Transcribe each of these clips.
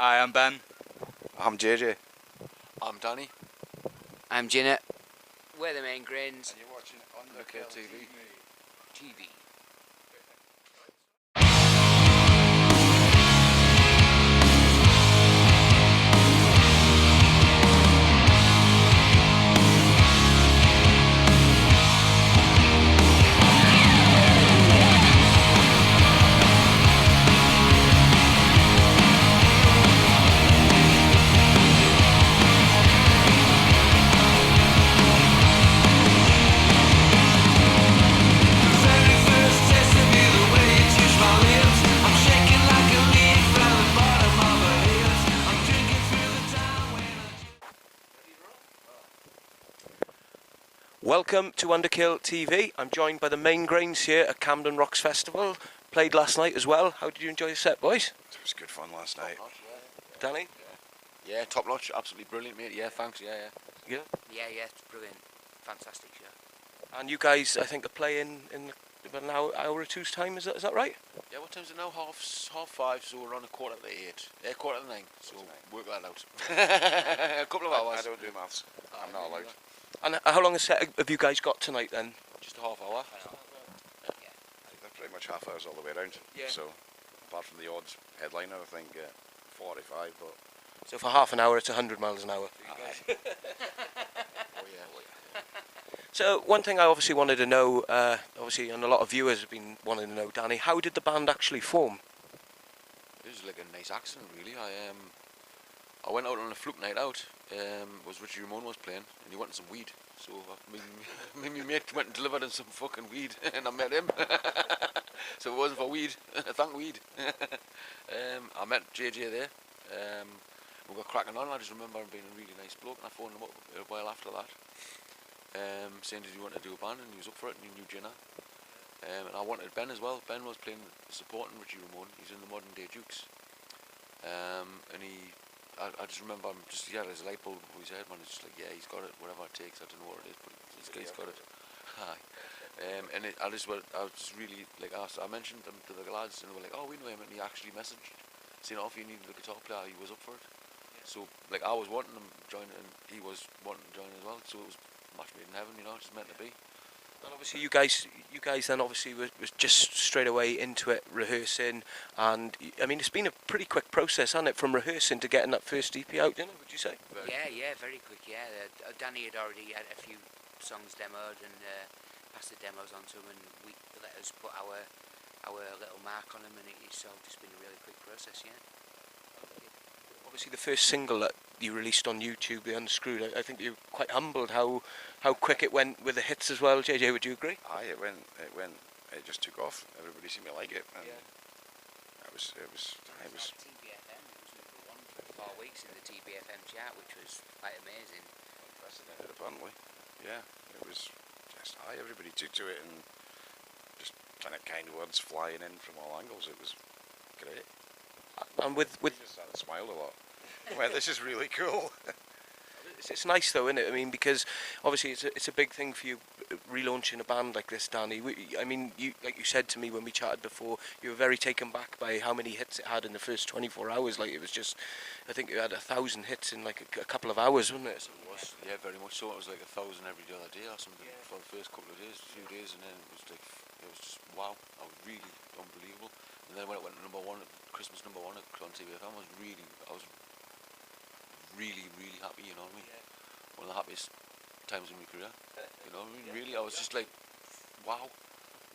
Hi, I'm Ben. I'm JJ. I'm Danny. I'm Ginnet. We're the Main Grains. And you're watching Underkill TV. TV. Welcome to Underkill TV. I'm joined by the Main Grains here at Camden Rocks Festival. Played last night as well. How did you enjoy your set, boys? It was good fun last night. Danny? Yeah, top notch, absolutely brilliant, mate. Yeah, thanks. Yeah. Yeah, it's brilliant. Fantastic show. And you guys, I think, are playing in about an hour or two's time. Is that right? Yeah, what time's it now? Half 5, so we're on a quarter to 8. Quarter to 9, so work that out. A couple of hours. I don't do maths. I'm not allowed. And how long a set have you guys got tonight then? Just a half hour. They're pretty much half hours all the way around. Yeah. So, apart from the odds headliner, I think 45. But So for half an hour, it's 100 miles an hour. Oh yeah. So one thing I obviously wanted to know, obviously, and a lot of viewers have been wanting to know, Danny, how did the band actually form? It was like a nice accident, really. I went out on a fluke night out. Was Richie Ramone was playing, and he wanted some weed. So me and my mate went and delivered him some fucking weed, and I met him. So it wasn't for weed. Thank weed. I met JJ there. We got cracking on. I just remember him being a really nice bloke, and I phoned him up a while after that, saying did he want to do a band, and he was up for it, and he knew Jenna. And I wanted Ben as well. Ben was playing, supporting Richie Ramone. He's in the Modern Day Dukes. And I just remember him he had his light bulb above his head, man. It's just like, yeah, he's got it, whatever it takes. I don't know what it is, but he's got it. Aye. I was just really, like, I mentioned them to the lads, and they were like, oh, we know him, and he actually messaged, saying, oh, if you needed a guitar player, he was up for it. Yeah. So, like, I was wanting him to join, and he was wanting to join as well, so it was match made in heaven, you know, just meant to be. And obviously you guys then obviously was just straight away into it, rehearsing, and I mean it's been a pretty quick process, hasn't it, from rehearsing to getting that first EP out, didn't it, would you say? Yeah, very quick, yeah. Danny had already had a few songs demoed and passed the demos on to him, and we let us put our little mark on them, and it's all just been a really quick process, yeah. Obviously the first single that you released on YouTube, The Unscrewed, I think you're quite humbled how quick it went with the hits as well. JJ, would you agree? aye, it just took off. Everybody seemed to like it, and it was. TBFM, it was #1 for 4 weeks in the TBFM chart, which was quite amazing. Unprecedented, apparently. Yeah, it was just everybody took to it, and just kind words flying in from all angles. It was great. And with Just started to smile a lot. Well, this is really cool. it's nice though, isn't it? I mean, because obviously it's a big thing for you relaunching a band like this, Danny. I mean, you like you said to me when we chatted before, you were very taken back by how many hits it had in the first 24 hours. Like it was just, I think it had 1,000 hits in like a couple of hours, wasn't it? It was, yeah, very much so. It was like 1,000 every other day or something for the first couple of days, few days, and then it was just wow. I was really unbelievable. And then when it went to #1, Christmas #1 on TBFM, I was really, really happy, you know what I mean? Yeah. One of the happiest times in my career, you know what I mean? Really, I was just like, wow,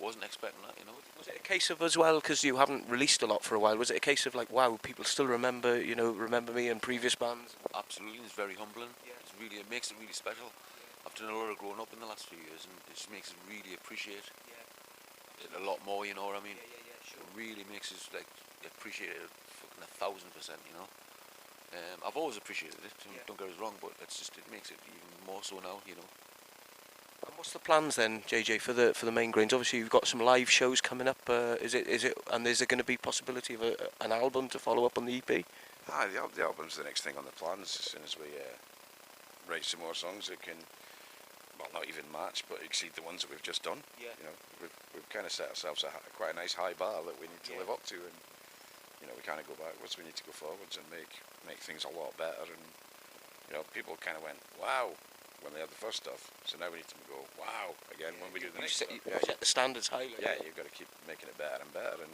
wasn't expecting that, you know? Was it a case of as well, because you haven't released a lot for a while, was it a case of like, wow, people still remember me and previous bands? Absolutely, it's very humbling. Yeah. It makes it really special. Yeah. I've done a lot of growing up in the last few years, and it just makes it really appreciate it a lot more, you know what I mean? Yeah, sure. It really makes us like appreciate it fucking 1,000%, you know? I've always appreciated it, don't get us wrong, but it makes it even more so now, you know. And what's the plans then, JJ, for the Main Grains? Obviously, you've got some live shows coming up. Is it, and is there going to be possibility of an album to follow up on the EP? Aye, the album's the next thing on the plans. As soon as we write some more songs that can, well, not even match, but exceed the ones that we've just done. Yeah. You know, we've kind of set ourselves quite a nice high bar that we need to live up to, and you know, we kind of go backwards. We need to go forwards and make things a lot better. And you know, people kind of went wow when they had the first stuff. So now we need to go wow again when we do the next stuff. You set the standards high. Yeah, you've got to keep making it better and better. And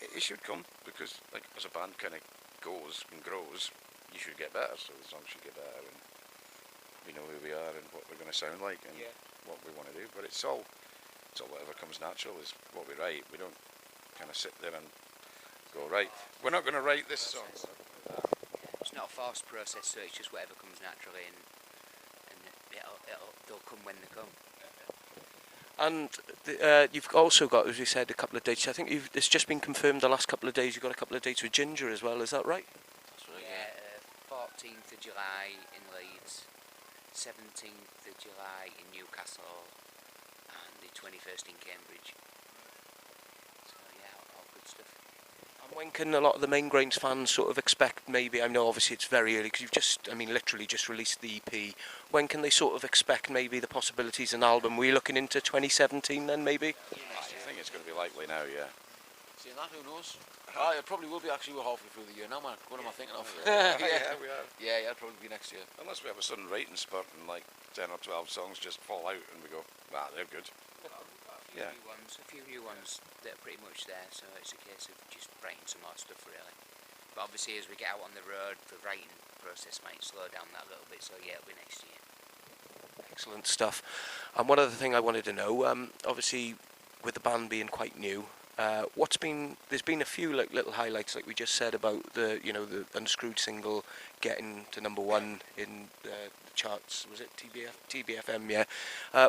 it should come, because like as a band kind of goes and grows, you should get better. So the songs should get better, and we know who we are and what we're going to sound like and what we want to do. But it's all whatever comes natural is what we write. We don't kind of sit there and go, right, we're not going to write this song. It's not a forced process, so it's just whatever comes naturally, and they'll come when they come. And you've also got, as you said, a couple of dates. I think it's just been confirmed the last couple of days. You've got a couple of dates with Ginger as well. Is that right? That's right. Yeah, 14th of July in Leeds, 17th of July in Newcastle, and the 21st in Cambridge. So yeah, all good stuff. And when can a lot of the Main Grains fans sort of expect, maybe, I know obviously it's very early because you've just, I mean, literally just released the EP. When can they sort of expect maybe the possibilities of an album? Were you looking into 2017 then, maybe? I think it's going to be likely now, yeah. Seeing that, who knows? It probably will be. Actually, we're halfway through the year now, man. What am I thinking of? Yeah, we are. Yeah, it'll probably be next year. Unless we have a sudden writing spurt and like 10 or 12 songs just fall out and we go, wow, they're good. Yeah. A few new ones that are pretty much there, so it's a case of just writing some more stuff really. But obviously as we get out on the road, the writing process might slow down that a little bit, so yeah, it'll be next year. Excellent stuff. And one other thing I wanted to know, obviously with the band being quite new, there's been a few like little highlights, like we just said about the Unscrewed single getting to #1 in the charts. Was it TBFM? Yeah.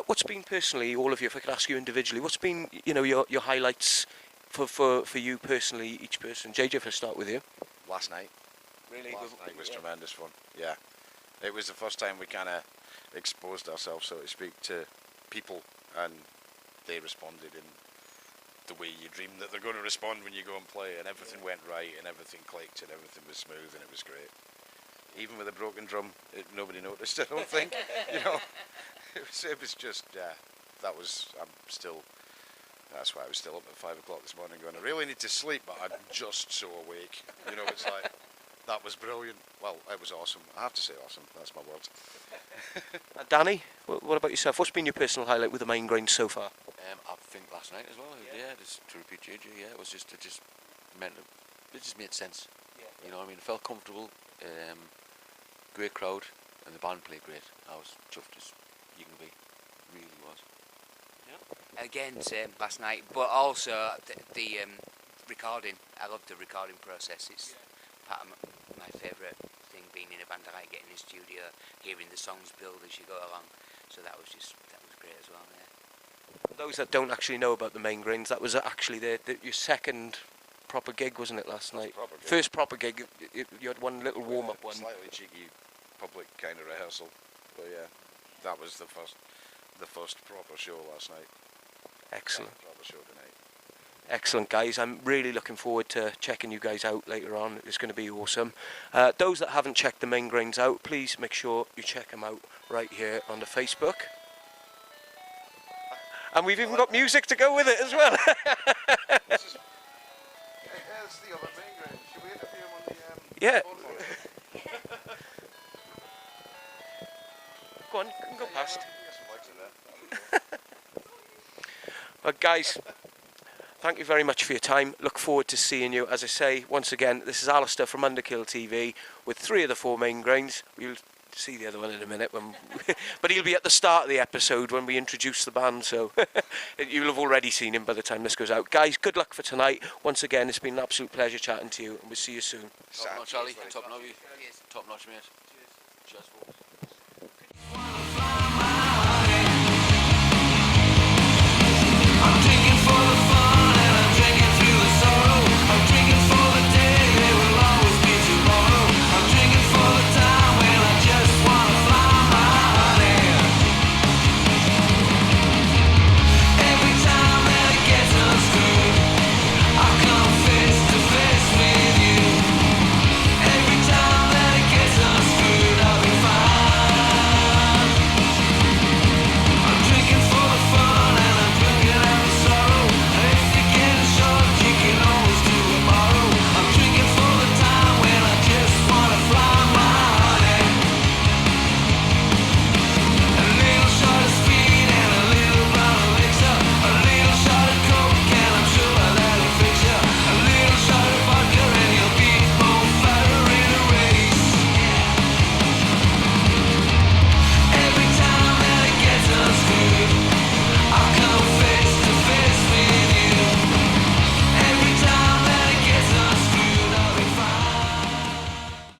What's been personally, all of you, if I could ask you individually, what's been your highlights for you personally, each person? JJ, if I start with you. Last night. Really? Last night was tremendous fun. Yeah. It was the first time we kind of exposed ourselves, so to speak, to people, and they responded in the way you dream that they're going to respond when you go and play, and everything went right, and everything clicked, and everything was smooth, and it was great. Even with a broken drum, nobody noticed, I don't think. It was just, that's why I was still up at 5 o'clock this morning going, I really need to sleep, but I'm just so awake. It's like, that was brilliant. Well, it was awesome. I have to say awesome, that's my words. Danny, what about yourself? What's been your personal highlight with the Main Grains so far? I think last night as well. Yeah, just to repeat JJ. Yeah, it just made sense. Yeah. You know what I mean? It felt comfortable. Great crowd, and the band played great. I was chuffed as you can be. Really was. Yeah. Again, same last night, but also the recording. I love the recording process. It's part of my favourite thing, being in a band. I like getting in the studio, hearing the songs build as you go along. So that was great as well. Yeah. Those that don't actually know about the Main Grains, that was actually your second proper gig, wasn't it, last night? First proper gig. You had one little warm-up one. Slightly cheeky public kind of rehearsal. But yeah, that was the first proper show last night. Excellent. Proper show tonight. Excellent, guys. I'm really looking forward to checking you guys out later on. It's going to be awesome. Those that haven't checked the Main Grains out, please make sure you check them out right here on the Facebook. And we've even got music to go with it as well. Here's the other Main Grains. Should we interview him on the yeah. phone? Go on, you can go past. Yeah, Well, guys, thank you very much for your time. Look forward to seeing you. As I say, once again, this is Alistair from Underkill TV with 3 of the 4 Main Grains. We'll see the other one in a minute, but he'll be at the start of the episode when we introduce the band, so you'll have already seen him by the time this goes out. Guys, good luck for tonight. Once again, it's been an absolute pleasure chatting to you, and we'll see you soon. Top notch, Ali. Top notch, mate. Cheers. Top notch, mate. Cheers. Cheers, folks.